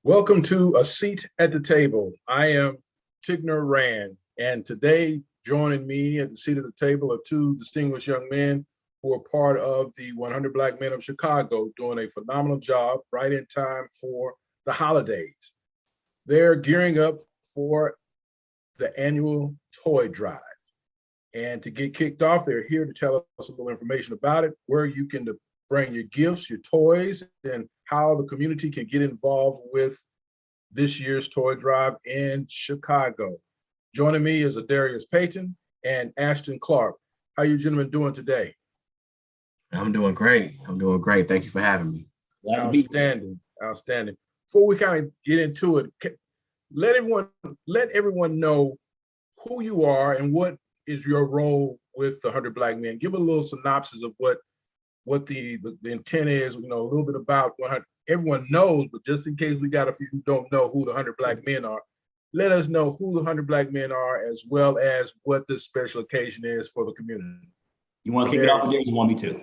Welcome to A Seat at the Table. I am Tigner Rand, and today joining me at the seat at the table are two distinguished young men who are part of the 100 Black Men of Chicago, doing a phenomenal job right in time for the holidays. They're gearing up for the annual toy drive. And to get kicked off, they're here to tell us a little information about it, where you can bring your gifts, your toys, and how the community can get involved with this year's toy drive in Chicago. Joining me is Adarious Payton and Ashton Clark. How are you gentlemen doing today? I'm doing great. Thank you for having me. Outstanding. Before we kind of get into it, let everyone know who you are and what is your role with the 100 Black Men. Give a little synopsis of what the intent is, a little bit about 100. Everyone knows, but just in case we got a few who don't know who the 100 Black Men are, let us know who the 100 Black Men are, as well as what this special occasion is for the community. You want to kick it off, or you want me to?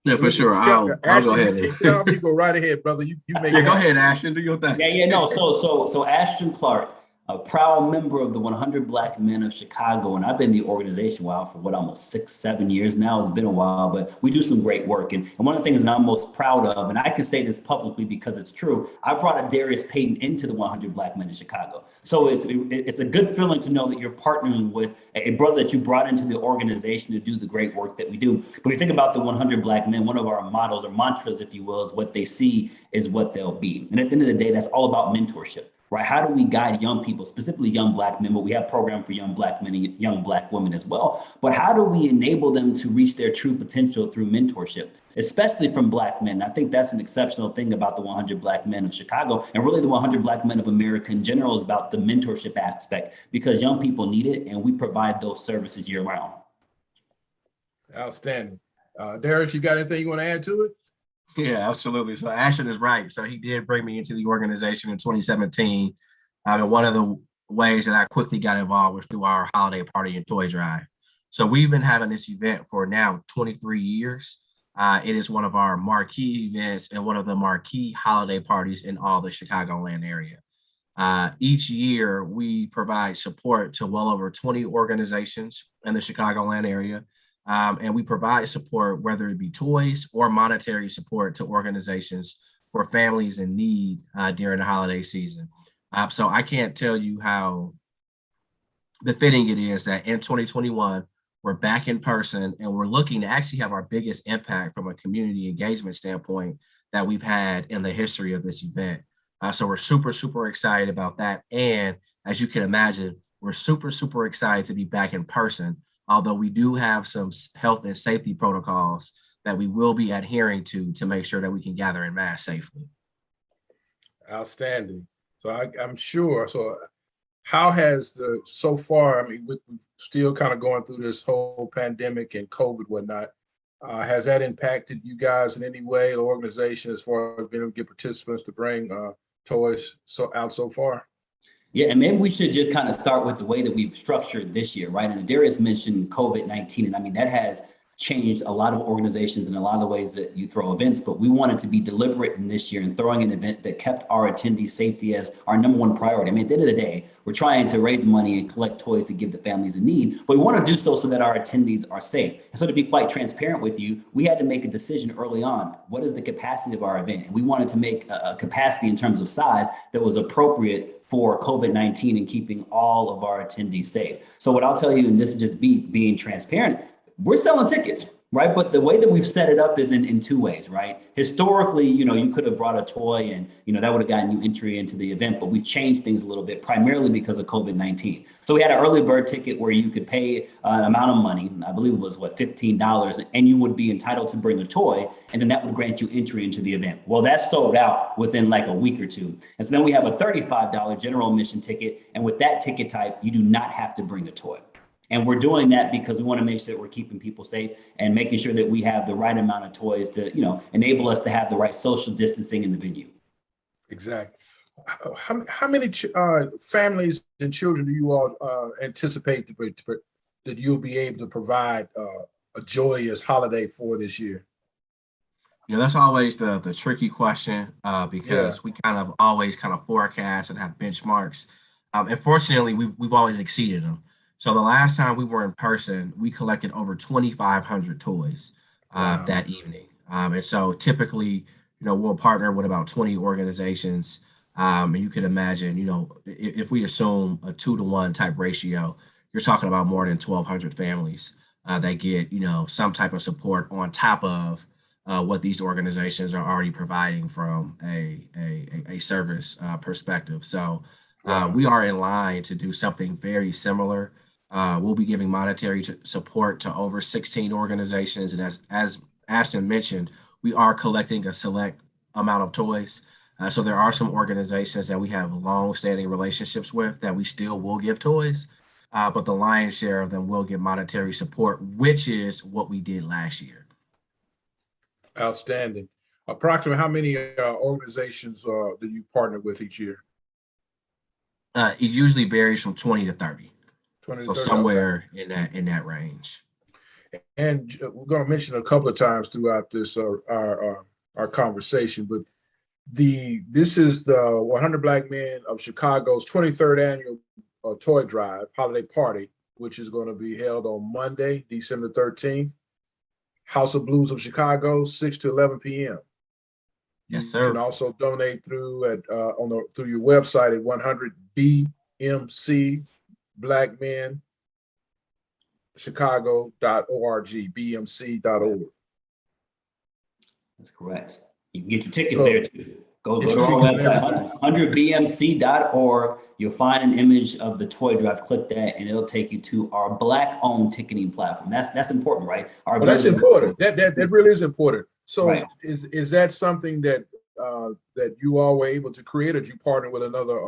Yeah, for sure. I'll go ahead. Kick it off. You go right ahead, brother. You make it. Go ahead, Ashton. Do your thing. No. So Ashton Clark, a proud member of the 100 Black Men of Chicago, and I've been in the organization for almost 6-7 years now. It's been a while, but we do some great work. And one of the things that I'm most proud of, and I can say this publicly because it's true, I brought Adarious Payton into the 100 Black Men of Chicago. So it's a good feeling to know that you're partnering with a brother that you brought into the organization to do the great work that we do. But when you think about the 100 Black Men, one of our mottos or mantras, if you will, is what they see is what they'll be. And at the end of the day, that's all about mentorship. Right? How do we guide young people, specifically young Black men, but we have programs for young Black men and young Black women as well. But how do we enable them to reach their true potential through mentorship, especially from Black men? I think that's an exceptional thing about the 100 Black Men of Chicago, and really the 100 Black Men of America in general is about the mentorship aspect, because young people need it, and we provide those services year round. Outstanding. Darius, you got anything you want to add to it? Yeah, absolutely. So Ashton is right. So he did bring me into the organization in 2017. And one of the ways that I quickly got involved was through our holiday party and toy drive. So we've been having this event for now 23 years. It is one of our marquee events and one of the marquee holiday parties in all the Chicagoland area. Each year, we provide support to well over 20 organizations in the Chicagoland area. And we provide support, whether it be toys or monetary support, to organizations for families in need during the holiday season. So I can't tell you how befitting it is that in 2021, we're back in person and we're looking to actually have our biggest impact from a community engagement standpoint that we've had in the history of this event. So we're super, super excited about that. And as you can imagine, we're super, super excited to be back in person, although we do have some health and safety protocols that we will be adhering to make sure that we can gather in mass safely. Outstanding. So I'm sure. So how has so far, we're still kind of going through this whole pandemic and COVID whatnot. Has that impacted you guys in any way, the organization, as far as being able to get participants to bring toys out so far? Yeah, and maybe we should just kind of start with the way that we've structured this year, right? And Darius mentioned COVID-19, and that has changed a lot of organizations and a lot of the ways that you throw events, but we wanted to be deliberate in this year in throwing an event that kept our attendees' safety as our number one priority. At the end of the day, we're trying to raise money and collect toys to give the families in need, but we want to do so that our attendees are safe. And so to be quite transparent with you, we had to make a decision early on. What is the capacity of our event? And we wanted to make a capacity in terms of size that was appropriate for COVID-19 and keeping all of our attendees safe. So what I'll tell you, and this is just being transparent, we're selling tickets, right? But the way that we've set it up is in two ways, right? Historically, you could have brought a toy and, that would have gotten you entry into the event, but we've changed things a little bit, primarily because of COVID-19. So we had an early bird ticket where you could pay an amount of money, I believe it was $15, and you would be entitled to bring a toy, and then that would grant you entry into the event. Well, that's sold out within like a week or two. And so then we have a $35 general admission ticket, and with that ticket type, you do not have to bring a toy. And we're doing that because we want to make sure that we're keeping people safe and making sure that we have the right amount of toys to, enable us to have the right social distancing in the venue. Exactly. How many families and children do you all anticipate that you'll be able to provide a joyous holiday for this year? You know, that's always the tricky question because Yeah. we kind of always kind of forecast and have benchmarks. And fortunately, we've always exceeded them. So the last time we were in person, we collected over 2,500 toys Wow. that evening. And so typically, you know, we'll partner with about 20 organizations. And you can imagine, you know, if we assume a 2-to-1 type ratio, you're talking about more than 1,200 families that get, you know, some type of support on top of what these organizations are already providing from a service perspective. So Wow. we are in line to do something very similar. We'll be giving monetary support to over 16 organizations. And as Ashton mentioned, we are collecting a select amount of toys. So there are some organizations that we have long-standing relationships with that we still will give toys, but the lion's share of them will get monetary support, which is what we did last year. Outstanding. Approximately how many organizations do you partner with each year? It usually varies from 20 to 30. 20 So to 30. somewhere Okay. in that range. And we're going to mention a couple of times throughout this our conversation, but this is the 100 Black Men of Chicago's 23rd annual toy drive holiday party, which is going to be held on Monday, December 13th. House of Blues of Chicago, 6 to 11 p.m. Yes, You sir. can also donate through your website at 100 BMC Black Men Chicago.org, bmc.org. That's correct. You can get your tickets So, there too. Go get to your our tickets and website, 100bmc.org. You'll find an image of the toy drive. Click that, and it'll take you to our Black-owned ticketing platform. That's important, right? Well, that's important. That really is important. So, right. is that something that that you all were able to create, or did you partner with another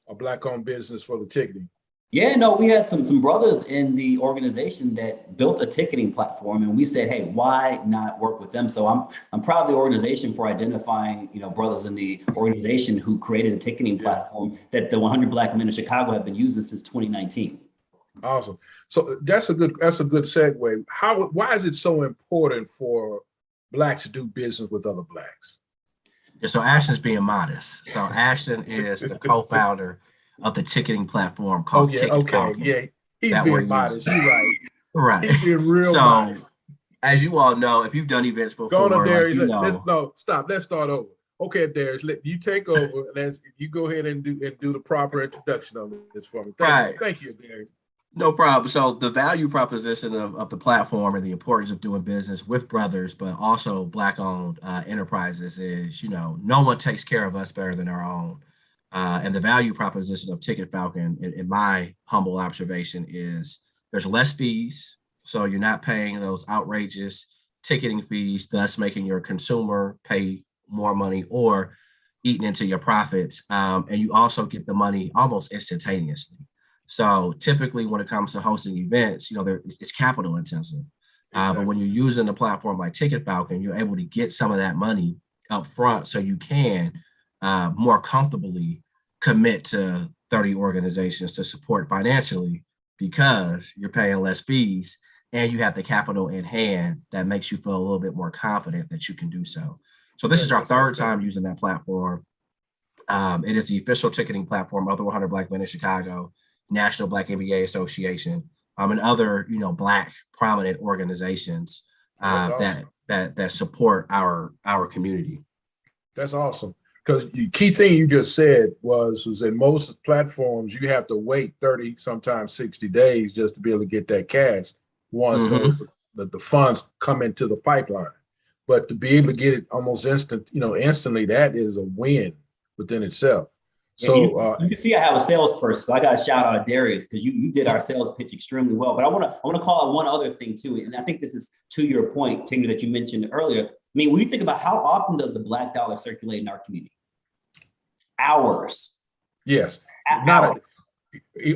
a Black-owned business for the ticketing? Yeah, no, we had some brothers in the organization that built a ticketing platform, and we said, hey, why not work with them? So I'm proud of the organization for identifying, you know, brothers in the organization who created a ticketing platform that the 100 Black Men of Chicago have been using since 2019. Awesome. So that's a good segue. Why is it so important for Blacks to do business with other Blacks? Yeah, so Ashton's being modest. So Ashton is the co-founder of the ticketing platform called Ticket Falcon. Yeah, he's being modest. You're right. Right. He's being real modest. As you all know, if you've done events before, go on, Darius. Like, Let's start over. Okay, Darius, you take over, and you go ahead and do the proper introduction of this for me. Thank you, Darius. No problem. So the value proposition of the platform and the importance of doing business with brothers, but also Black-owned enterprises is, you know, no one takes care of us better than our own. And the value proposition of Ticket Falcon, in my humble observation, is there's less fees. So you're not paying those outrageous ticketing fees, thus making your consumer pay more money or eating into your profits. And you also get the money almost instantaneously. So typically when it comes to hosting events, you know, it's capital intensive. Exactly. But when you're using a platform like Ticket Falcon, you're able to get some of that money up front so you can more comfortably commit to 30 organizations to support financially because you're paying less fees and you have the capital in hand that makes you feel a little bit more confident that you can do so. So this is our third time using that platform. It is the official ticketing platform of the 100 Black Men in Chicago, National Black MBA Association, and other, you know, Black prominent organizations awesome. that support our community. That's awesome. Because the key thing you just said was in most platforms, you have to wait 30, sometimes 60 days just to be able to get that cash once the funds come into the pipeline. But to be able to get it almost instantly, that is a win within itself. So you can see I have a salesperson. So I got to shout out Adarious because you did our sales pitch extremely well. But I want to call out one other thing too, and I think this is to your point, Tigner, that you mentioned earlier. I mean, when you think about how often does the Black dollar circulate in our community? Hours. Yes, not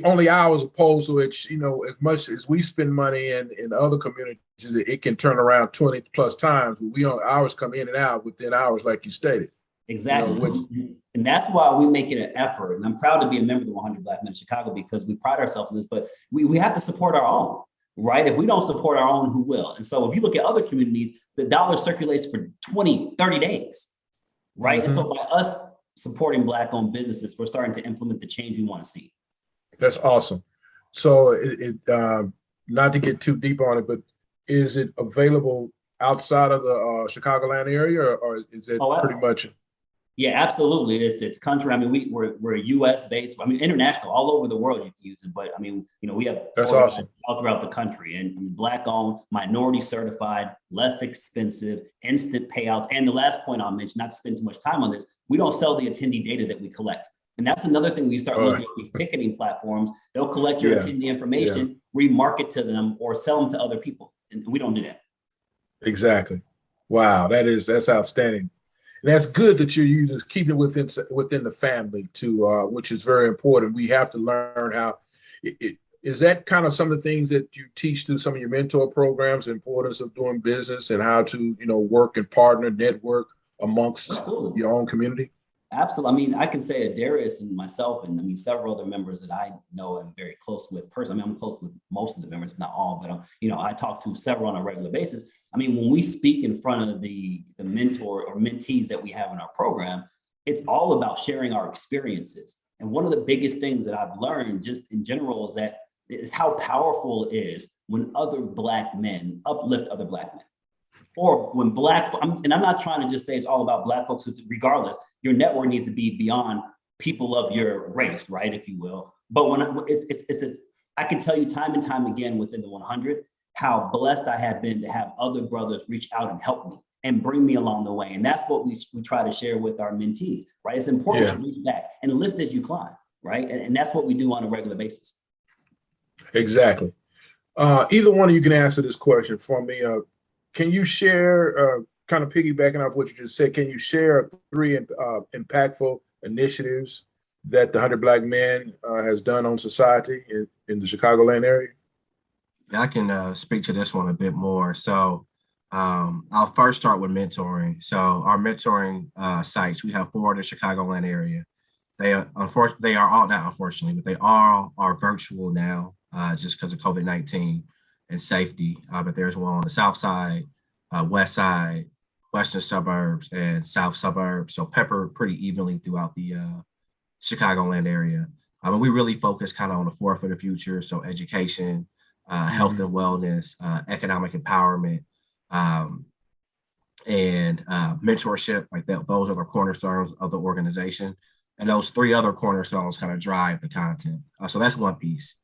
only hours opposed to it. You know, as much as we spend money in other communities, it can turn around 20 plus times. Hours come in and out within hours, like you stated. Exactly. You know, and that's why we make it an effort. And I'm proud to be a member of the 100 Black Men in Chicago because we pride ourselves in this, but we have to support our own. right? If we don't support our own, who will? And so if you look at other communities, the dollar circulates for 20, 30 days, right? And so by us supporting Black-owned businesses, we're starting to implement the change we want to see. That's awesome. So not to get too deep on it, but is it available outside of the Chicagoland area, or is it pretty much? Yeah, absolutely. It's country. I mean, we're US based. I mean, international, all over the world you can use it. But I mean, we have that's awesome all throughout the country, and I mean, Black owned, minority certified, less expensive, instant payouts. And the last point I'll mention, not to spend too much time on this, we don't sell the attendee data that we collect. And that's another thing we start looking at these ticketing platforms. They'll collect your attendee information, remarket to them, or sell them to other people. And we don't do that. Exactly. Wow, that's outstanding. And that's good that you're using, keeping it within the family too, which is very important. We have to learn how. Is that kind of some of the things that you teach through some of your mentor programs, the importance of doing business and how to, work and partner, network amongst your own community? Absolutely. I mean, I can say Adarious and myself, and I mean, several other members that I know I'm very close with personally. I mean, I'm close with most of the members, not all, but I talk to several on a regular basis. I mean, when we speak in front of the mentor or mentees that we have in our program, it's all about sharing our experiences. And one of the biggest things that I've learned just in general is how powerful it is when other Black men uplift other Black men. Or when and I'm not trying to just say it's all about Black folks, regardless, your network needs to be beyond people of your race, right, if you will. But when I can tell you time and time again within the 100, how blessed I have been to have other brothers reach out and help me and bring me along the way. And that's what we try to share with our mentees, right? It's important to reach back and lift as you climb, right? And that's what we do on a regular basis. Exactly. Either one of you can answer this question for me. Can you share, kind of piggybacking off what you just said, can you share 3 impactful initiatives that the 100 Black Men has done on society in the Chicagoland area? I can speak to this one a bit more. So I'll first start with mentoring. So our mentoring sites, we have 4 in the Chicagoland area. They are all, not unfortunately, but they all are virtual now just because of COVID-19 and safety. But there's one on the south side, west side, western suburbs, and south suburbs. So peppered pretty evenly throughout the Chicagoland area. I mean, we really focus kind of on the 4 for the future. So education, health and wellness, economic empowerment, and mentorship, like that. Those are the cornerstones of the organization. And those 3 other cornerstones kind of drive the content. So that's one piece.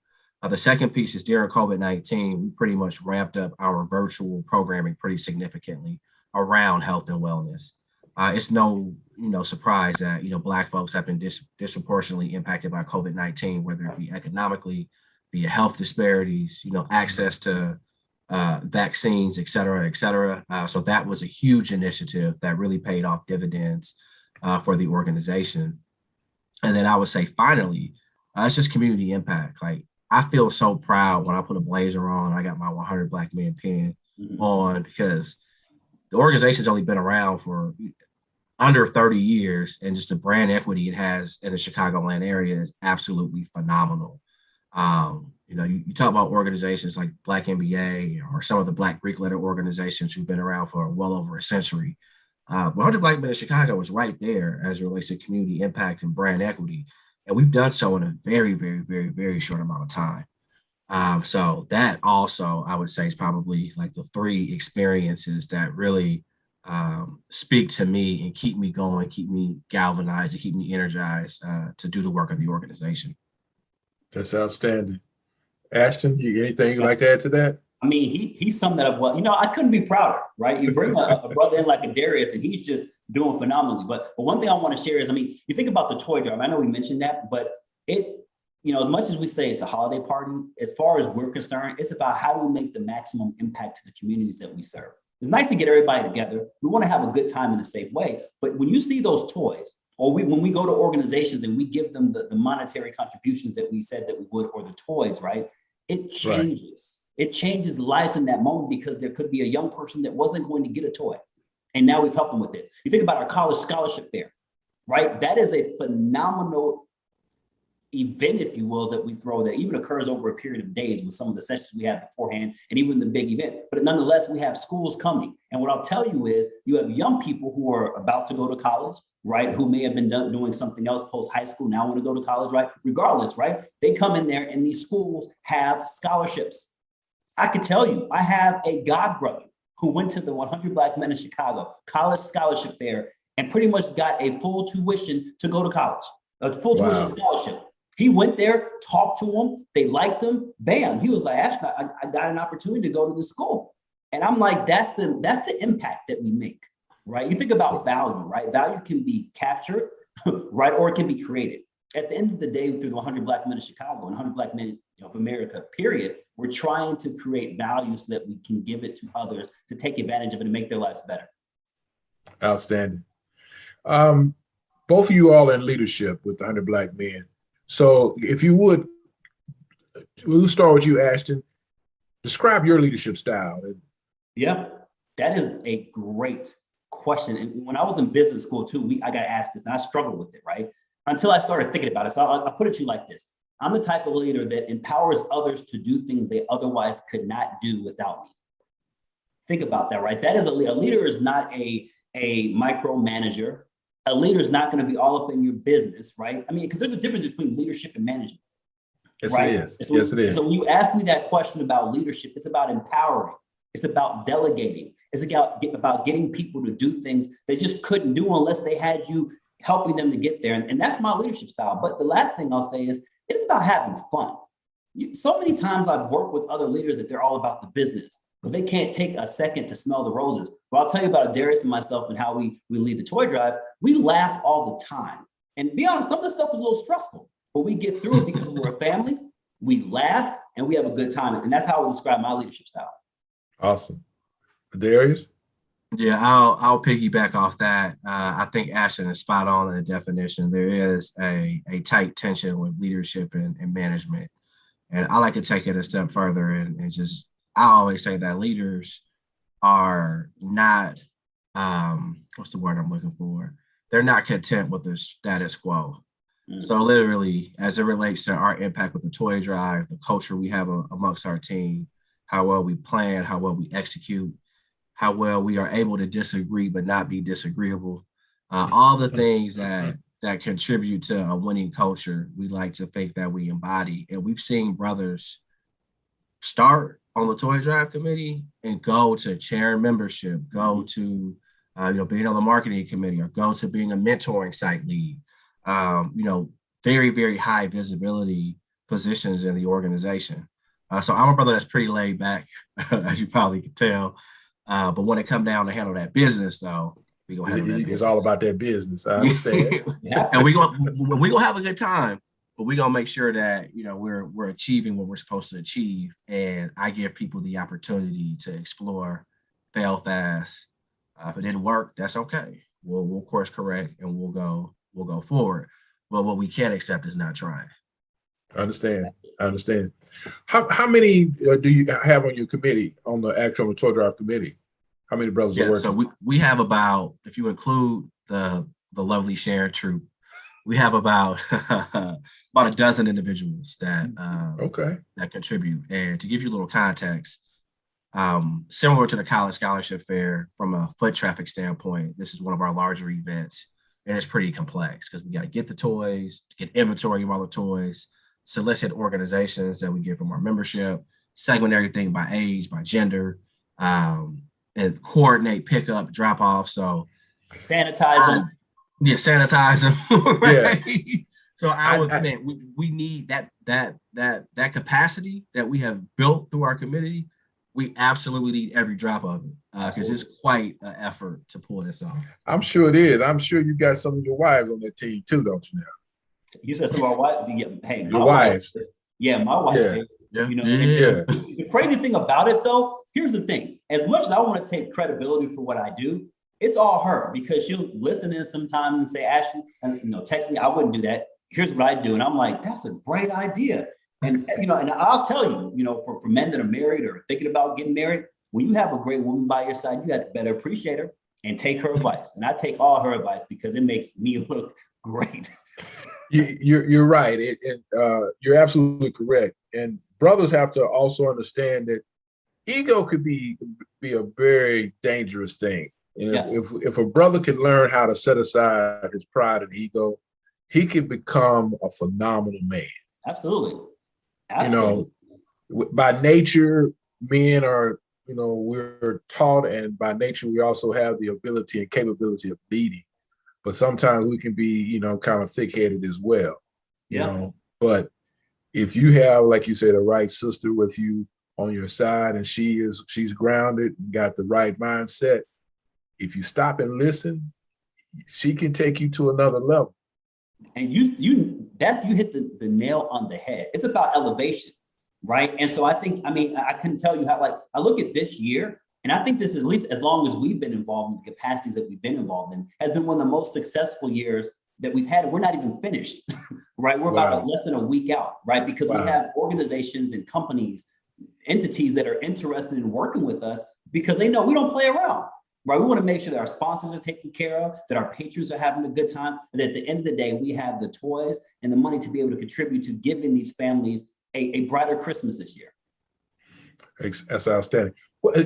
The second piece is during COVID-19, we pretty much ramped up our virtual programming pretty significantly around health and wellness. It's no surprise that Black folks have been disproportionately impacted by COVID-19, whether it be economically, via health disparities, access to vaccines, et cetera, et cetera. So that was a huge initiative that really paid off dividends for the organization. And then I would say finally, it's just community impact. Like, I feel so proud when I put a blazer on, I got my 100 Black Men pin on, because the organization's only been around for under 30 years, and just the brand equity it has in the Chicagoland area is absolutely phenomenal. You talk about organizations like Black NBA or some of the Black Greek letter organizations who've been around for well over a century. 100 Black Men in Chicago is right there as it relates to community impact and brand equity. And we've done so in a very, very, very, very short amount of time. So that also, I would say, is probably like the 3 experiences that really speak to me and keep me going, keep me galvanized, and keep me energized to do the work of the organization. That's outstanding. Ashton, anything you'd like to add to that? I mean, he summed that up well. I couldn't be prouder, right? You bring a brother in like Adarious, and he's just doing phenomenally. But one thing I want to share is, I mean, you think about the toy drive. I know we mentioned that, but as much as we say it's a holiday party, as far as we're concerned, it's about how do we make the maximum impact to the communities that we serve. It's nice to get everybody together. We want to have a good time in a safe way. But when you see those toys, or when we go to organizations and we give them the monetary contributions that we said that we would, or the toys, right? It changes. Right. It changes lives in that moment, because there could be a young person that wasn't going to get a toy, and now we've helped them with it. You think about our college scholarship fair, right? That is a phenomenal event, if you will, that we throw that even occurs over a period of days with some of the sessions we have beforehand and even the big event. But nonetheless, we have schools coming. And what I'll tell you is you have young people who are about to go to college, right? Who may have been doing something else post high school, now want to go to college, right? Regardless, right? They come in there and these schools have scholarships. I could tell you, I have a god brother who went to the 100 Black Men in Chicago college scholarship fair and pretty much got a full tuition to go to college, a full tuition scholarship. He went there, talked to them, they liked him, bam. He was like, Ashton, I got an opportunity to go to the school. And I'm like, that's the impact that we make, right? You think about value, right? Value can be captured, right? Or it can be created. At the end of the day, through the 100 Black Men in Chicago and 100 Black Men of America, period, we're trying to create value so that we can give it to others to take advantage of it and make their lives better. Outstanding. Both of you all in leadership with the 100 Black Men. So if you would, we'll start with you, Ashton. Describe your leadership style. Yeah, that is a great question. And when I was in business school too, I got asked this and I struggled with it, right? Until I started thinking about it. So I'll put it to you like this. I'm the type of leader that empowers others to do things they otherwise could not do without me. Think about that, right? That is a leader is not a micromanager. A leader is not going to be all up in your business, right? I mean, because there's a difference between leadership and management. Yes, right? it is. So, yes, it is. So when you ask me that question about leadership, it's about empowering. It's about delegating. It's about getting people to do things they just couldn't do unless they had you helping them to get there. And that's my leadership style. But the last thing I'll say is it's about having fun. So many times I've worked with other leaders that they're all about the business, but they can't take a second to smell the roses. But I'll tell you about Adarious and myself and how we lead the toy drive. We laugh all the time. And to be honest, some of the stuff is a little stressful, but we get through it because we're a family. We laugh and we have a good time. And that's how I would describe my leadership style. Awesome. Darius? Yeah, I'll piggyback off that. I think Ashton is spot on in the definition. There is a tight tension with leadership and management. And I like to take it a step further and just, I always say that leaders are not, what's the word I'm looking for? They're not content with the status quo. Mm-hmm. So literally, as it relates to our impact with the toy drive, the culture we have amongst our team, how well we plan, how well we execute, how well we are able to disagree but not be disagreeable, all the things that contribute to a winning culture, we like to think that we embody. And we've seen brothers start on the toy drive committee and go to chair membership, go to being on the marketing committee, or go to being a mentoring site lead. Very, very high visibility positions in the organization. So I'm a brother that's pretty laid back, as you probably can tell. But when it comes down to handle that business, though, we gonna handle that business. It's all about that business. I understand. And we gonna have a good time, but we gonna make sure that we're achieving what we're supposed to achieve. And I give people the opportunity to explore, fail fast. If it didn't work, that's okay. We'll course correct and we'll go forward. But what we can't accept is not trying. I understand. How many do you have on your committee, on the actual toy drive committee? How many brothers are working? So we have about, if you include the lovely Sharon Troop, we have about a dozen individuals that that contribute. And to give you a little context, similar to the college scholarship fair, from a foot traffic standpoint, this is one of our larger events, and it's pretty complex because we got to get the toys, get inventory of all the toys, solicit organizations that we get from our membership, segment everything by age, by gender, and coordinate pickup, drop off. So sanitize them. Yeah, sanitize them. Right. Yeah. So we need that capacity that we have built through our committee. We absolutely need every drop of it because it's quite an effort to pull this off. I'm sure it is. I'm sure you got some of your wives on that team too, don't you now? You said some of our wives. Hey, your wives. My wife. Yeah. The crazy thing about it, though, here's the thing. As much as I want to take credibility for what I do, it's all her, because she'll listen in sometimes and say, Ashton, and text me. I wouldn't do that. Here's what I do, and I'm like, that's a great idea. And and I'll tell you, for men that are married or thinking about getting married, when you have a great woman by your side, you got to better appreciate her and take her advice. And I take all her advice because it makes me look great. You're right. You're absolutely correct. And brothers have to also understand that ego could be a very dangerous thing. And Yes, if a brother can learn how to set aside his pride and ego, he can become a phenomenal man. absolutely. You Absolutely. know, by nature, men are, we're taught, and by nature, we also have the ability and capability of leading. But sometimes we can be, kind of thick-headed as well, Yeah. But if you have, like you said, a right sister with you on your side, and she's grounded and got the right mindset, if you stop and listen, she can take you to another level. And you hit the nail on the head. It's about elevation, right? And so I can tell you how, like, I look at this year, and I think this, at least as long as we've been involved in the capacities that we've been involved in, has been one of the most successful years that we've had. We're not even finished, right? We're about less than a week out, right? Because we have organizations and companies, entities that are interested in working with us because they know we don't play around. Right, we want to make sure that our sponsors are taken care of, that our patrons are having a good time, and at the end of the day, we have the toys and the money to be able to contribute to giving these families a brighter Christmas this year. That's outstanding.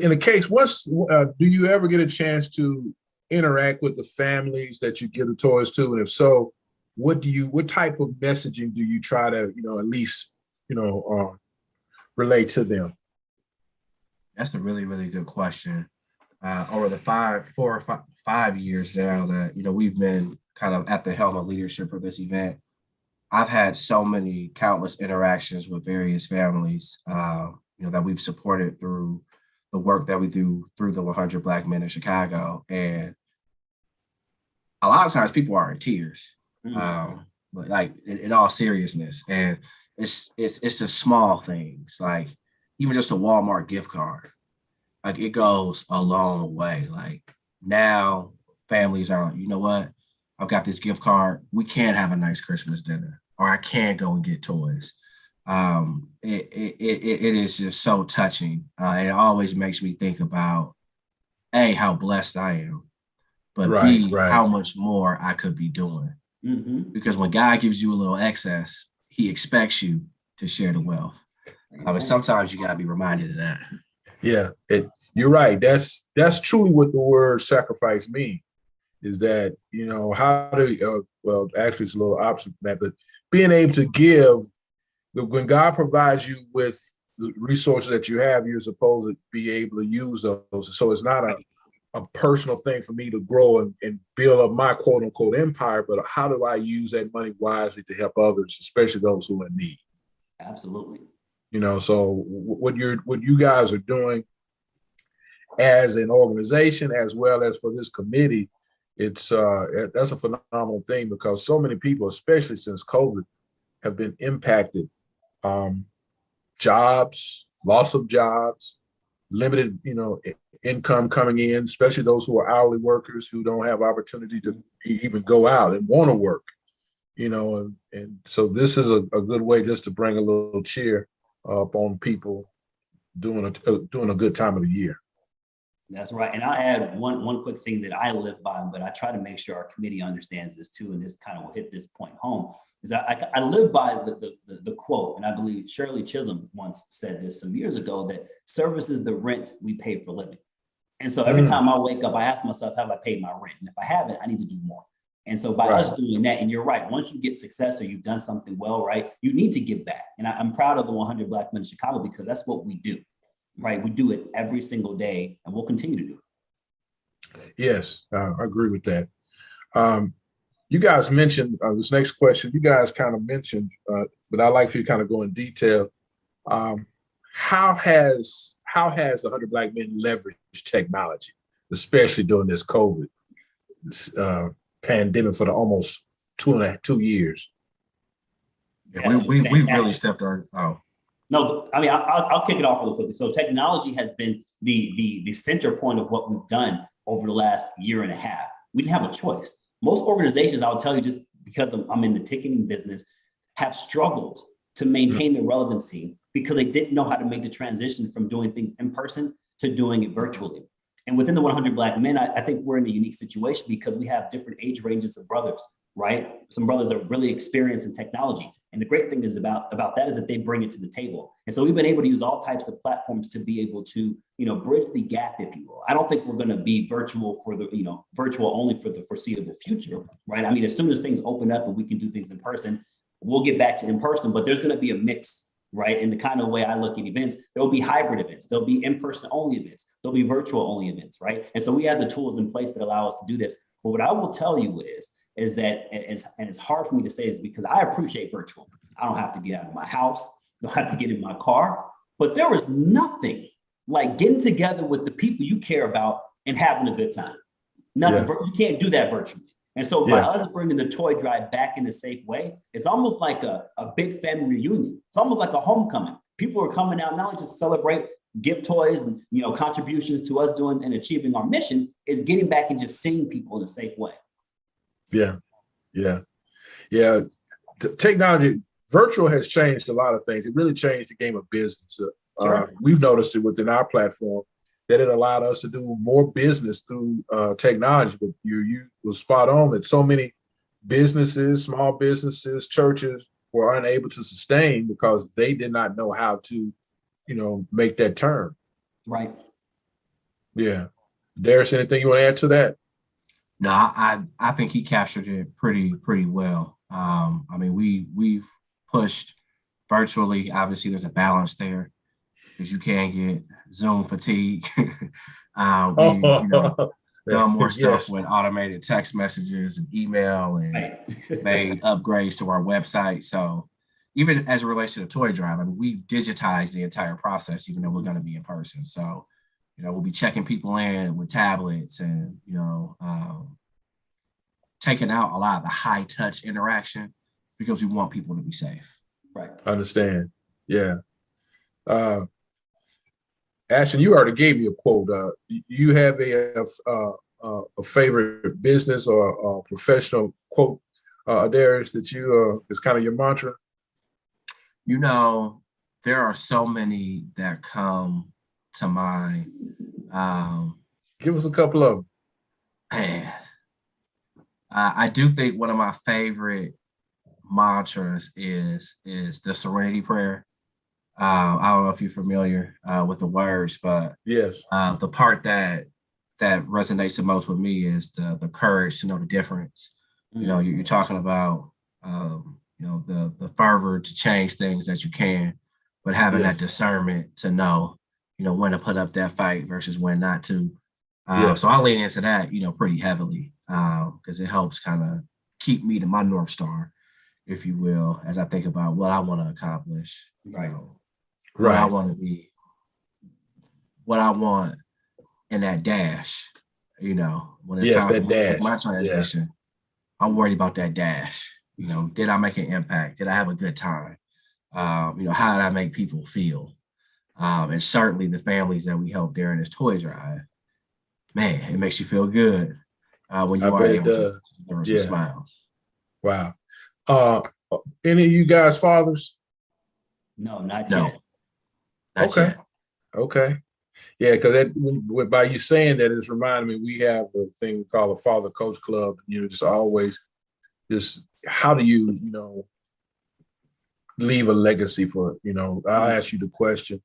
In the case, do you ever get a chance to interact with the families that you give the toys to? And if so, what type of messaging do you try to, at least, relate to them? That's a really, really good question. Over the 4 or 5 years now that, we've been kind of at the helm of leadership for this event, I've had so many countless interactions with various families, that we've supported through the work that we do through the 100 Black Men in Chicago. And a lot of times people are in tears, but like in all seriousness. And it's the small things, like even just a Walmart gift card. Like, it goes a long way. Like, now families are like, you know what? I've got this gift card. We can have a nice Christmas dinner, or I can go and get toys. It is just so touching. It always makes me think about A, how blessed I am, but B, how much more I could be doing. Because when God gives you a little excess, he expects you to share the wealth. But sometimes you gotta be reminded of that. Yeah, you're right. That's truly what the word sacrifice means. Is that, how do well, actually it's a little opposite from that, but being able to give, when God provides you with the resources that you have, you're supposed to be able to use those. So it's not a personal thing for me to grow and build up my quote unquote empire, but how do I use that money wisely to help others, especially those who are in need? Absolutely. So what you guys are doing as an organization, as well as for this committee, that's a phenomenal thing, because so many people, especially since COVID, have been impacted. Jobs, loss of jobs, limited, income coming in, especially those who are hourly workers who don't have opportunity to even go out and want to work, and so this is a good way just to bring a little cheer up on people doing a good time of the year. That's right. And I'll add one quick thing that I live by, but I try to make sure our committee understands this too, and this kind of will hit this point home, is that I live by the quote, and I believe Shirley Chisholm once said this some years ago, that service is the rent we pay for living. And so every time I wake up, I ask myself, have I paid my rent? And if I haven't, I need to do more. And so by us doing that, and you're right, once you get success or you've done something well, right, you need to give back. And I'm proud of the 100 Black Men in Chicago, because that's what we do, right? We do it every single day, and we'll continue to do it. Yes, I agree with that. You guys mentioned this next question. You guys kind of mentioned, but I'd like for you to kind of go in detail. How has the 100 Black Men leveraged technology, especially during this COVID pandemic for the almost 2 years? Yeah, we've really stepped our. No, I mean, I'll kick it off really quickly. So technology has been the center point of what we've done over the last year and a half. We didn't have a choice. Most organizations, I'll tell you, just because I'm in the ticketing business, have struggled to maintain their relevancy because they didn't know how to make the transition from doing things in person to doing it virtually. And within the 100 Black Men, I think we're in a unique situation because we have different age ranges of brothers, right? Some brothers are really experienced in technology. And the great thing is about that is that they bring it to the table. And so we've been able to use all types of platforms to be able to, bridge the gap, if you will. I don't think we're going to be virtual only for the foreseeable future, right? I mean, as soon as things open up and we can do things in person, we'll get back to in person, but there's going to be a mix, right? In the kind of way I look at events, there'll be hybrid events, there'll be in-person only events, there'll be virtual only events, right? And so we have the tools in place that allow us to do this. But what I will tell you is that, and it's hard for me to say is because I appreciate virtual. I don't have to get out of my house, don't have to get in my car, but there is nothing like getting together with the people you care about and having a good time. Nothing, you can't do that virtually. And so by us bringing the toy drive back in a safe way, it's almost like a big family reunion. It's almost like a homecoming. People are coming out not only just to celebrate, give toys and contributions to us doing and achieving our mission, is getting back and just seeing people in a safe way. Technology, virtual has changed a lot of things. It really changed the game of business. We've noticed it within our platform that it allowed us to do more business through technology. But you were spot on that so many businesses, small businesses, churches were unable to sustain because they did not know how to, make that turn. Right. Yeah. Darius, anything you want to add to that? No, I think he captured it pretty well. I mean, we've pushed virtually. Obviously, there's a balance there because you can get Zoom fatigue. Done more stuff with automated text messages and email and made upgrades to our website. So even as it relates to the toy drive, I mean, we've digitized the entire process, even though we're going to be in person. So, we'll be checking people in with tablets and, taking out a lot of the high touch interaction because we want people to be safe. Right. Understand. Yeah. Ashton, you already gave me a quote. You have a favorite business or professional quote, Adarious, that you is kind of your mantra? There are so many that come to mind. Give us a couple of them. Man, I do think one of my favorite mantras is the Serenity Prayer. I don't know if you're familiar with the words, but yes, the part that resonates the most with me is the courage to know the difference. You're talking about the fervor to change things that you can, but having that discernment to know when to put up that fight versus when not to. So I lean into that pretty heavily because it helps kind of keep me to my North Star, if you will, as I think about what I want to accomplish. What I want to be, what I want in that dash, when it's time to make my transition, I'm worried about that dash. Did I make an impact? Did I have a good time? How did I make people feel? And certainly the families that we help during this toy drive, man, it makes you feel good when you are able to give some smiles. Wow. Any of you guys fathers? No, not yet. Okay. Yeah, because by you saying that, it's reminding me we have a thing we call a father coach club. Just always, how do you leave a legacy for I'll ask you the question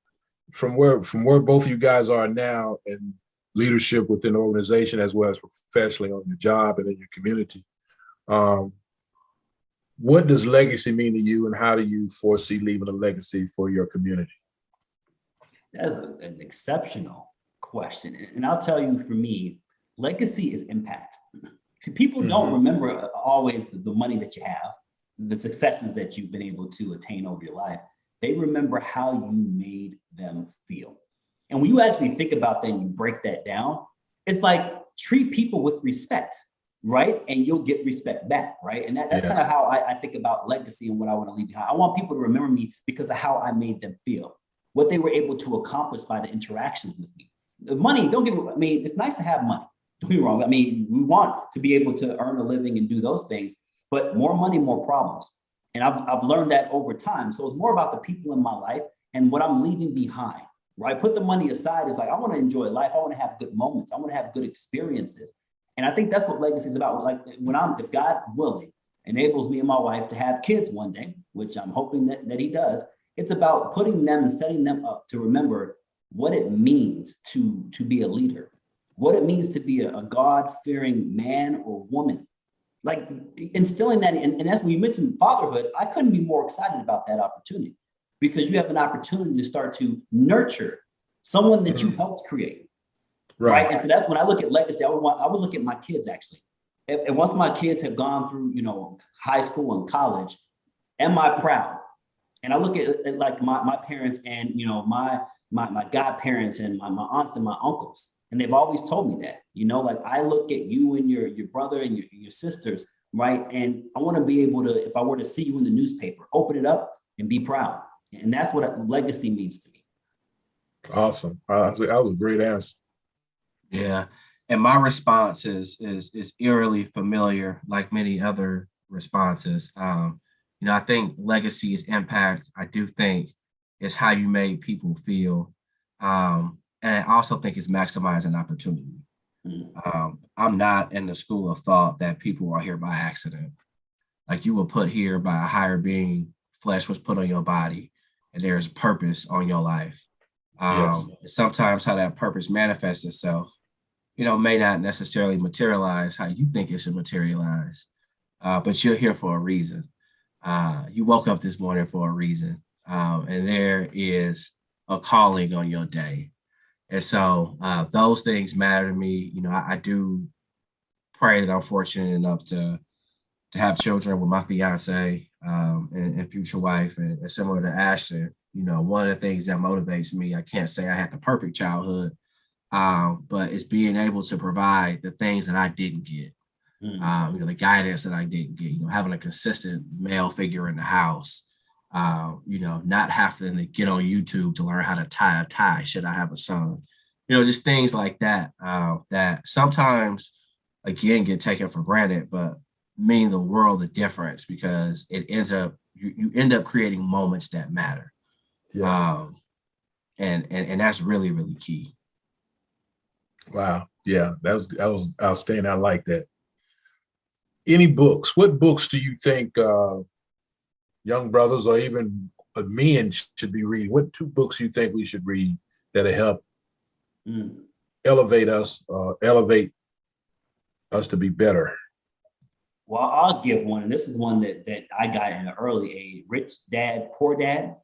from where both of you guys are now in leadership within the organization as well as professionally on your job and in your community. What does legacy mean to you, and how do you foresee leaving a legacy for your community? That's an exceptional question. And I'll tell you, for me, legacy is impact. See, people don't remember always the money that you have, the successes that you've been able to attain over your life. They remember how you made them feel. And when you actually think about that and you break that down, it's like treat people with respect, right? And you'll get respect back, right? And that's kind of how I think about legacy and what I want to leave behind. I want people to remember me because of how I made them feel, what they were able to accomplish by the interactions with me. The money, it's nice to have money. Don't get me wrong. We want to be able to earn a living and do those things, but more money, more problems. And I've learned that over time. So it's more about the people in my life and what I'm leaving behind, right? Put the money aside. It's like, I want to enjoy life. I want to have good moments. I want to have good experiences. And I think that's what legacy is about. Like if God willing, enables me and my wife to have kids one day, which I'm hoping that he does. It's about putting them and setting them up to remember what it means to be a leader, what it means to be a God-fearing man or woman. Like instilling that, and as we mentioned fatherhood, I couldn't be more excited about that opportunity, because you have an opportunity to start to nurture someone that you helped create. Right. And so that's when I look at legacy, I would look at my kids actually. And once my kids have gone through, high school and college, am I proud? And I look at like my parents and, my godparents and my aunts and my uncles. And they've always told me that, like I look at you and your brother and your sisters, right? And I want to be able to, if I were to see you in the newspaper, open it up and be proud. And that's what legacy means to me. Awesome. That was a great answer. Yeah. And my response is eerily familiar, like many other responses. I think legacy is impact. I do think it's how you made people feel. And I also think it's maximizing opportunity. I'm not in the school of thought that people are here by accident. Like you were put here by a higher being, flesh was put on your body, and there's purpose on your life. Yes. Sometimes how that purpose manifests itself, may not necessarily materialize how you think it should materialize, but you're here for a reason. You woke up this morning for a reason, and there is a calling on your day. And so those things matter to me. I do pray that I'm fortunate enough to have children with my fiance and future wife, and similar to Ashton. One of the things that motivates me, I can't say I had the perfect childhood, but it's being able to provide the things that I didn't get. The guidance that I didn't get, having a consistent male figure in the house, not having to get on YouTube to learn how to tie a tie, should I have a son, just things like that, that sometimes, again, get taken for granted, but mean the world of difference, because it ends up, you end up creating moments that matter. Yes. And that's really, really key. Wow. Yeah, that was outstanding. I like that. Any books? What books do you think young brothers or even men should be reading? What 2 books you think we should read that'll help elevate us to be better? Well, I'll give one, and this is one that I got in an early age: Rich Dad, Poor Dad.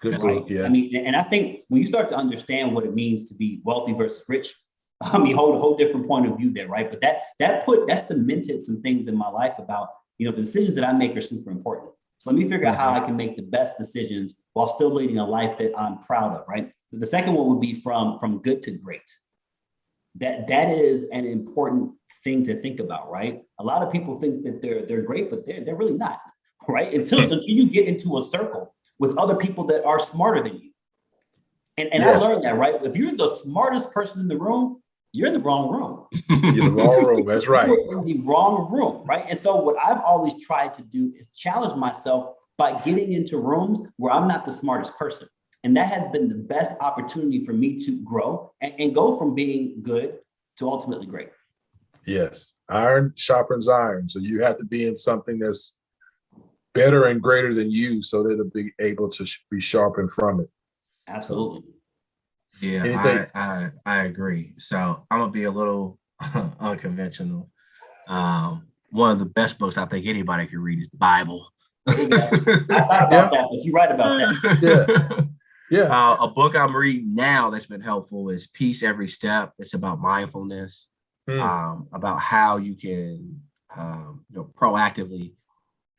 Good right? book, yeah. I mean, and I think when you start to understand what it means to be wealthy versus rich, hold a whole different point of view there, right? But that cemented some things in my life about, the decisions that I make are super important. So let me figure out how I can make the best decisions while still leading a life that I'm proud of, right? The second one would be from good to great. That is an important thing to think about, right? A lot of people think that they're great, but they're really not, right? Until you get into a circle with other people that are smarter than you. And yes. I learned that, right? If you're the smartest person in the room, you're in the wrong room. You're in the wrong room, that's right. You're in the wrong room, right? And so what I've always tried to do is challenge myself by getting into rooms where I'm not the smartest person. And that has been the best opportunity for me to grow and go from being good to ultimately great. Yes, iron sharpens iron. So you have to be in something that's better and greater than you, so that it'll be able to be sharpened from it. Absolutely. Yeah, I agree. So I'm gonna be a little unconventional. One of the best books I think anybody can read is the Bible. There you go. I thought about that, but you're right about that. Yeah. A book I'm reading now that's been helpful is Peace Every Step. It's about mindfulness, about how you can proactively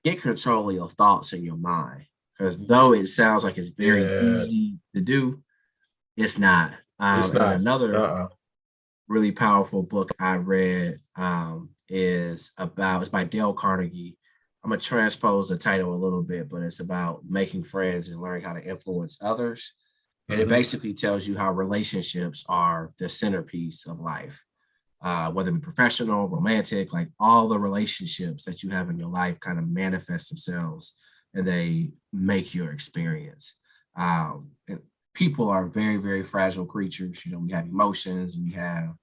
get control of your thoughts in your mind. Because though it sounds like it's very easy to do, it's not. It's not. Another really powerful book I read it's by Dale Carnegie. I'm gonna transpose the title a little bit, but it's about making friends and learning how to influence others. And it basically tells you how relationships are the centerpiece of life, whether it be professional, romantic, like all the relationships that you have in your life kind of manifest themselves and they make your experience. People are very, very fragile creatures. We have emotions and we have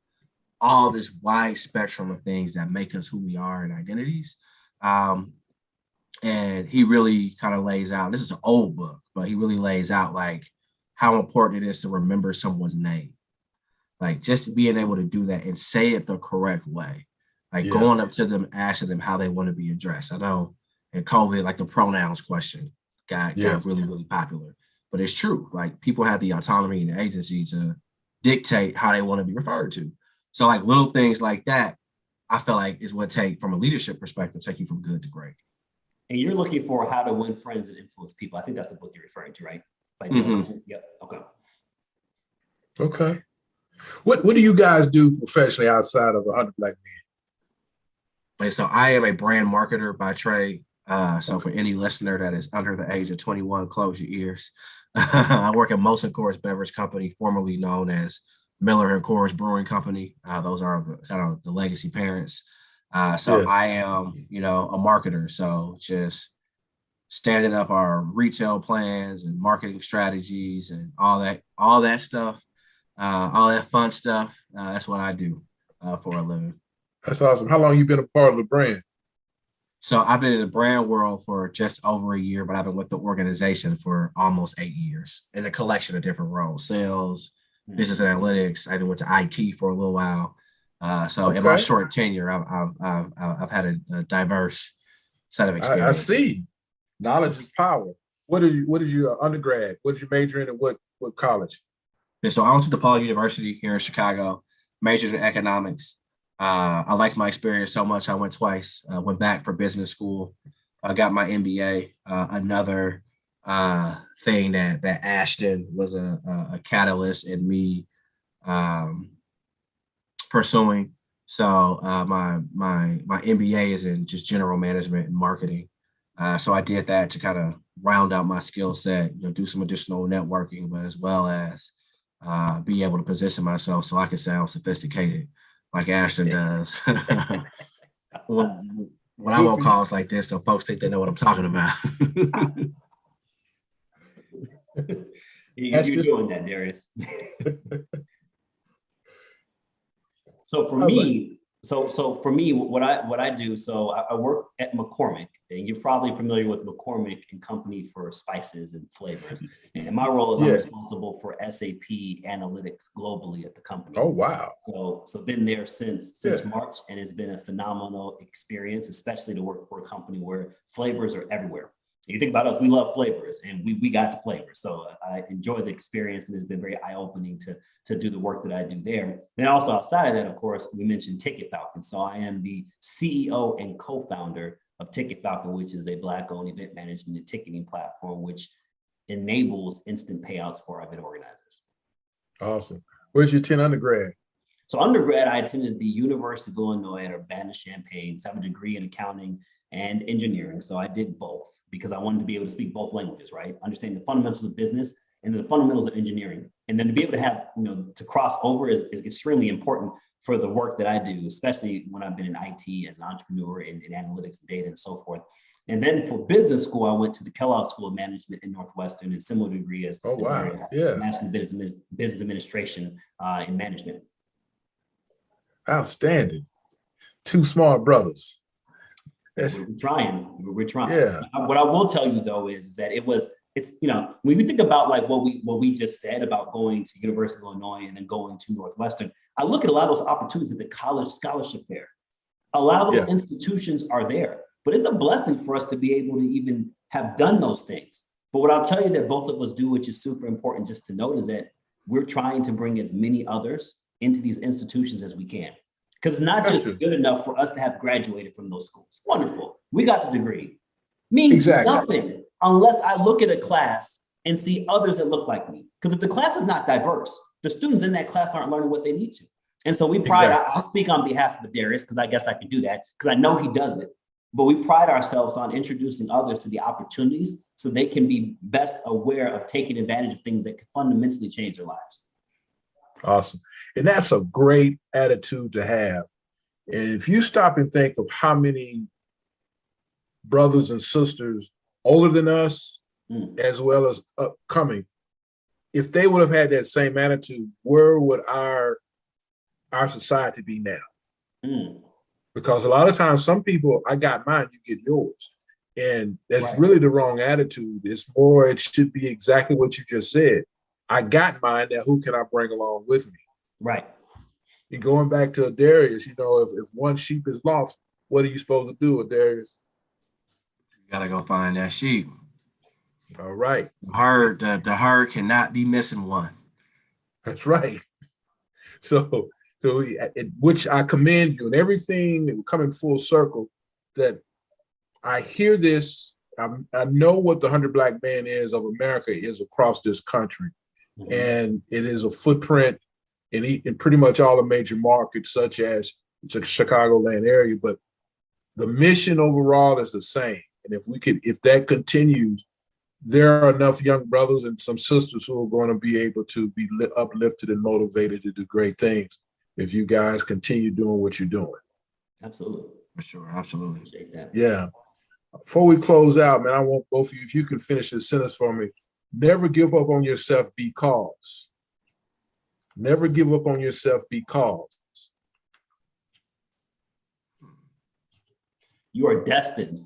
all this wide spectrum of things that make us who we are and identities. And he really kind of lays out, this is an old book, but he really lays out like how important it is to remember someone's name. Like just being able to do that and say it the correct way. Like going up to them, asking them how they want to be addressed. I know in COVID, like the pronouns question got really, really popular. But it's true. Like people have the autonomy and the agency to dictate how they want to be referred to. So like little things like that, I feel like is what take from a leadership perspective, take you from good to great. And you're looking for how to win friends and influence people. I think that's the book you're referring to, right? Like, Yep. Okay. Okay. What do you guys do professionally outside of 100 Black Men? So I am a brand marketer by trade. So for any listener that is under the age of 21, close your ears. I work at Molson Coors Beverage Company, formerly known as Miller and Coors Brewing Company. Those are the legacy parents. I am, a marketer. So just standing up our retail plans and marketing strategies and all that stuff, all that fun stuff. That's what I do for a living. That's awesome. How long have you been a part of the brand? So I've been in the brand world for just over a year, but I've been with the organization for almost 8 years in a collection of different roles: sales, business analytics. I even went to IT for a little while. In my short tenure, I've had a diverse set of experience. I see. Knowledge is power. What is your undergrad? What did you major in, and what college? And so I went to DePaul University here in Chicago, majored in economics. I liked my experience so much, I went twice. Went back for business school. I got my MBA. Another thing that Ashton was a catalyst in me pursuing. So my MBA is in just general management and marketing. So I did that to kind of round out my skill set, do some additional networking, but as well as be able to position myself so I can sound sophisticated like Ashton does. when I'm on calls like this, so folks think they know what I'm talking about. You're doing that, Darius. So for me, what I do, so I work at McCormick, and you're probably familiar with McCormick and Company for spices and flavors. And my role is I'm responsible for SAP analytics globally at the company. Oh, wow. So been there since March, and it's been a phenomenal experience, especially to work for a company where flavors are everywhere. You think about us, we love flavors, and we got the flavors. So I enjoy the experience, and it's been very eye-opening to do the work that I do there. And also outside of that, of course, we mentioned Ticket Falcon. So I am the CEO and co-founder of Ticket Falcon, which is a Black-owned event management and ticketing platform, which enables instant payouts for our event organizers. Awesome. Where'd you attend undergrad? So undergrad, I attended the University of Illinois at Urbana-Champaign. So I have a degree in accounting and engineering. So I did both because I wanted to be able to speak both languages, right? Understand the fundamentals of business and the fundamentals of engineering. And then to be able to have, to cross over is extremely important for the work that I do, especially when I've been in IT as an entrepreneur in administrative data and so forth. And then for business school, I went to the Kellogg School of Management in Northwestern, and similar degree as Master's in Business Administration in Management. Outstanding. Two smart brothers. We're trying. Yeah. What I will tell you though is that it's when we think about like what we just said about going to University of Illinois and then going to Northwestern, I look at a lot of those opportunities at the college scholarship fair. A lot of those institutions are there, but it's a blessing for us to be able to even have done those things. But what I'll tell you that both of us do, which is super important just to note, is that we're trying to bring as many others into these institutions as we can. Because it's not just good enough for us to have graduated from those schools. Wonderful. We got the degree. Means nothing unless I look at a class and see others that look like me. Because if the class is not diverse, the students in that class aren't learning what they need to. And so we pride, I'll speak on behalf of Adarious because I guess I can do that because I know he does it. But we pride ourselves on introducing others to the opportunities so they can be best aware of taking advantage of things that can fundamentally change their lives. Awesome. And that's a great attitude to have. And if you stop and think of how many brothers and sisters older than us, as well as upcoming, if they would have had that same attitude, where would our society be now? Because a lot of times, some people, I got mine, you get yours. And that's Right. really the wrong attitude. It's more, it should be exactly what you just said. I got mine. Now who can I bring along with me? Right. And going back to Adarious, if one sheep is lost, what are you supposed to do, Adarious? You gotta go find that sheep. All right. The herd cannot be missing one. That's right. So, which I commend you and everything coming full circle, that I hear this. I know what the 100 Black Man is of America is across this country. Mhm. And it is a footprint in pretty much all the major markets, such as the Chicagoland area. But the mission overall is the same. And if that continues, there are enough young brothers and some sisters who are going to be able to be uplifted and motivated to do great things if you guys continue doing what you're doing. Absolutely. For sure, absolutely. Appreciate that. Yeah. Before we close out, man, I want both of you, if you can finish this sentence for me. Never give up on yourself because. Never give up on yourself because. You are destined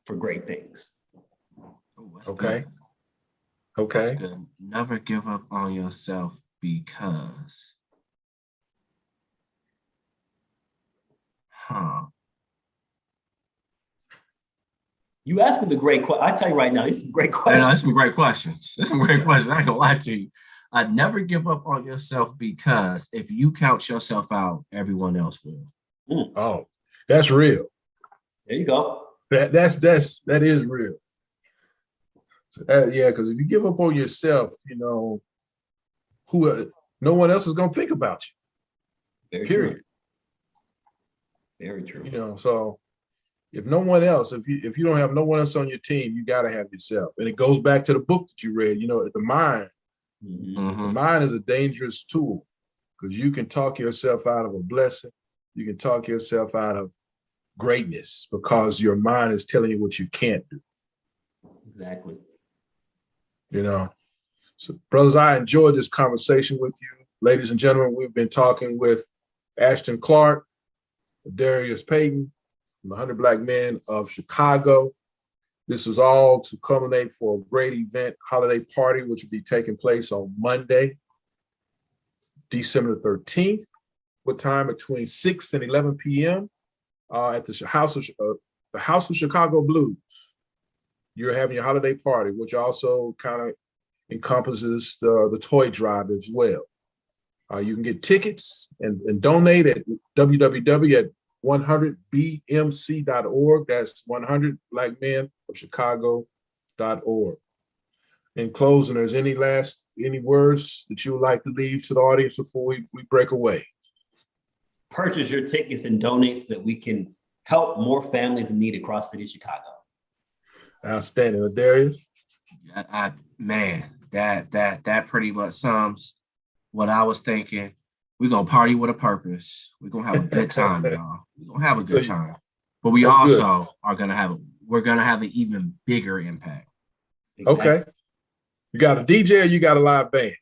for great things. Ooh, that's Okay. good. Okay. That's good. Never give up on yourself because. You asking the great question. I tell you right now, these are great Yeah, questions. that's some great questions. That's some great questions. I ain't gonna lie to you. I'd never give up on yourself because if you count yourself out, everyone else will. Oh, that's real. There you go. That is real. So yeah, because if you give up on yourself, no one else is gonna think about you. Very Period. true. Very true. So if no one else, if you don't have no one else on your team, you got to have yourself. And it goes back to the book that you read. The mind. Mhm. The mind is a dangerous tool because you can talk yourself out of a blessing. You can talk yourself out of greatness because your mind is telling you what you can't do. Exactly. So, brothers, I enjoyed this conversation with you. Ladies and gentlemen, we've been talking with Ashton Clark, Darius Payton, the 100 Black Men of Chicago. This is all to culminate for a great event, holiday party, which will be taking place on Monday, December 13th, with time between 6 and 11 p.m. At the House of Chicago Blues. You're having your holiday party, which also kind of encompasses the toy drive as well. You can get tickets and donate at www.100bmc.org. That's 100 Black Men of Chicago.org. In closing, there's any words that you would like to leave to the audience before we break away? Purchase your tickets and donate so that we can help more families in need across the city of Chicago. Outstanding. Darius? That pretty much sums what I was thinking. We're gonna party with a purpose. We're gonna have a good time, y'all. We're gonna have a good time. But we also are gonna have an even bigger impact. Exactly. Okay. You got a DJ or you got a live band?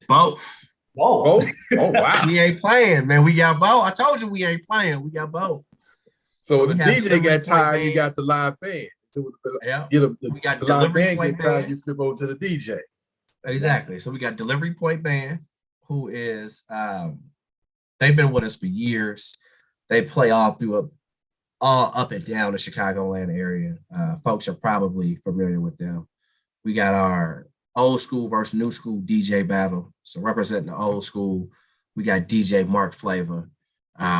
Both. Both? Oh, wow. We ain't playing, man. We got both. I told you we ain't playing. We got both. So the DJ got tired, you got the live band. Yeah. We got the live band get tired, you flip over to the DJ. Exactly. So we got Delivery Point Band, who is they've been with us for years. They play all up and down the Chicagoland area. Folks are probably familiar with them. We got our old school versus new school DJ battle. So representing the old school, we got DJ Mark Flavor,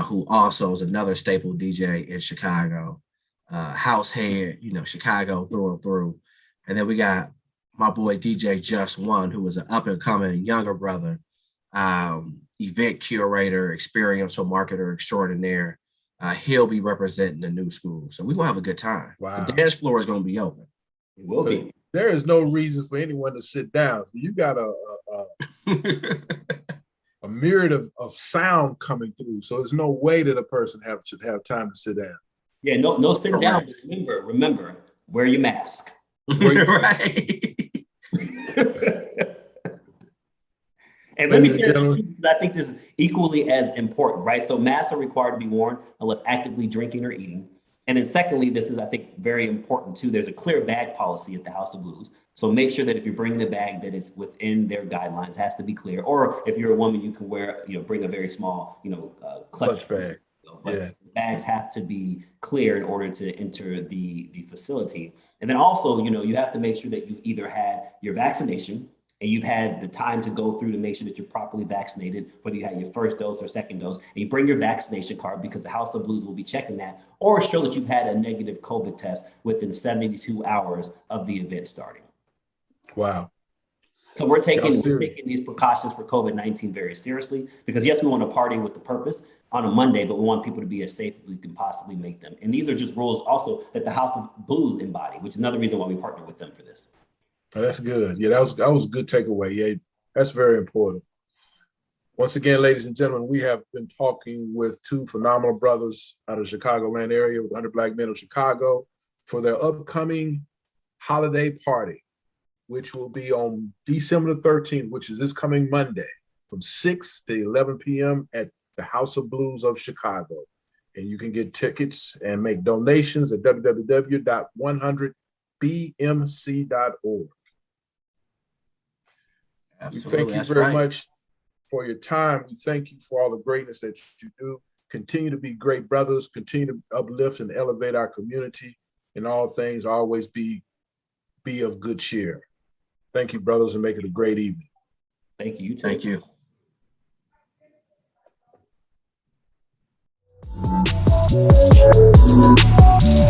who also is another staple DJ in Chicago. House head, Chicago through and through. And then we got my boy DJ Just One, who is an up and coming younger brother, event curator, experiential marketer extraordinaire. He'll be representing the new school. So we're gonna have a good time. Wow. The dance floor is gonna be open. It will be. There is no reason for anyone to sit down. You got a myriad of sound coming through. So there's no way that a person should have time to sit down. Yeah, no sit down. Remember, wear your mask. Right. And let me say this, because I think this is equally as important, right? So masks are required to be worn unless actively drinking or eating. And then secondly, this is, I think, very important too. There's a clear bag policy at the House of Blues. So make sure that if you're bringing a bag that it's within their guidelines, it has to be clear. Or if you're a woman, you can wear, bring a very small, clutch bag. But Yeah. bags have to be clear in order to enter the facility. And then also, you have to make sure that you either had your vaccination and you've had the time to go through to make sure that you're properly vaccinated, whether you had your first dose or second dose, and you bring your vaccination card because the House of Blues will be checking that, or show that you've had a negative COVID test within 72 hours of the event starting. Wow. So we're taking these precautions for COVID-19 very seriously because yes, we want to party with the purpose on a Monday, but we want people to be as safe as we can possibly make them. And these are just rules also that the House of Blues embody, which is another reason why we partner with them for this. Oh, that's good. Yeah, that was a good takeaway. Yeah, that's very important. Once again, ladies and gentlemen, we have been talking with two phenomenal brothers out of the Chicagoland area with 100 Black Men of Chicago for their upcoming holiday party, which will be on December the 13th, which is this coming Monday from 6 to 11 p.m. at the House of Blues of Chicago. And you can get tickets and make donations at www.100bmc.org. Absolutely. We thank you very much for your time. We thank you for all the greatness that you do. Continue to be great brothers, continue to uplift and elevate our community. In all things, always be of good cheer. Thank you, brothers, and make it a great evening. Thank you. Thank you. Thank you.